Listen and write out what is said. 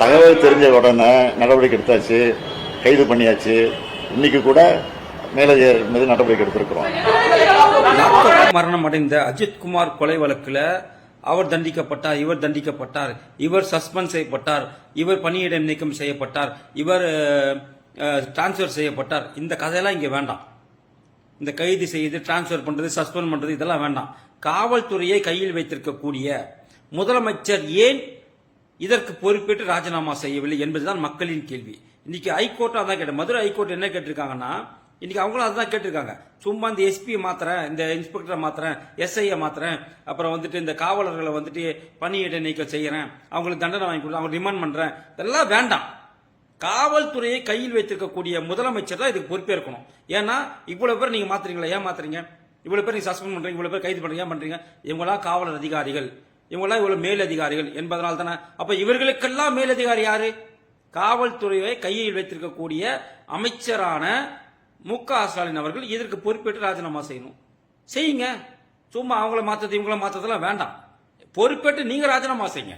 தகவல் தெரிஞ்ச உடனே நடவடிக்கை எடுத்தாச்சு, கைது பண்ணியாச்சு. இன்னைக்கு கூட மேலதிகாரி மீது நடவடிக்கை எடுத்திருக்கிறோம். மரணம் அடைந்த அஜித்குமார் கொலை வழக்குல அவர் தண்டிக்கப்பட்டார், இவர் தண்டிக்கப்பட்டார், இவர் சஸ்பெண்ட் செய்யப்பட்டார், இவர் பணியிடம் நீக்கம் செய்யப்பட்டார், இவர் டிரான்ஸ்பர் செய்யப்பட்டார். இந்த கதையெல்லாம் இங்க வேண்டாம். இந்த கைது செய்து டிரான்ஸ்பர் பண்றது, சஸ்பெண்ட் பண்றது இதெல்லாம் வேண்டாம். காவல்துறையை கையில் வைத்திருக்கக்கூடிய முதலமைச்சர் ஏன் இதற்கு பொறுப்பேற்று ராஜினாமா செய்யவில்லை என்பதுதான் மக்களின் கேள்வி. இன்னைக்கு ஹைகோர்ட் அதான் கேட்ட, மதுரை ஹைகோர்ட் என்ன கேட்டிருக்காங்கன்னா, இன்னைக்கு அவங்களும் அதுதான் கேட்டிருக்காங்க. சும்மா இந்த எஸ்பியை மாத்துறேன், இந்த இன்ஸ்பெக்டரை மாத்துறேன், எஸ்ஐயை மாத்துறேன், அப்புறம் வந்துட்டு இந்த காவலர்களை வந்துட்டு பணியிட நீக்கம் செய்யறேன், அவங்களுக்கு தண்டனை வாங்கி கொடுத்து அவங்க ரிமாண்ட் பண்றேன், இதெல்லாம் வேண்டாம். காவல்துறையை கையில் வைத்திருக்கக்கூடிய முதலமைச்சர் தான் இதுக்கு பொறுப்பேற்கணும். ஏன்னா இவ்வளவு பேர் நீங்க மாத்துறீங்களா, ஏன் மாத்துறீங்க? இவ்வளவு பேர் நீங்க சஸ்பெண்ட் பண்றீங்க, இவ்வளவு பேர் கைது பண்றீங்க, ஏன் பண்றீங்க? இவங்களாம் காவலர் அதிகாரிகள், இவங்களாம் இவ்வளவு மேலதிகாரிகள் என்பதனால தானே. அப்ப இவர்களுக்கெல்லாம் மேலதிகாரி யாரு? காவல்துறையை கையில் வைத்திருக்கக்கூடிய அமைச்சரான மு.க.ஸ்டாலின் அவர்கள் இதற்கு பொறுப்பேற்று ராஜினாமா செய்யணும். செய்யுங்க. சும்மா அவங்கள மாத்தது இவங்கள மாத்ததெல்லாம் வேண்டாம். பொறுப்பேற்று நீங்க ராஜினாமா செய்யுங்க.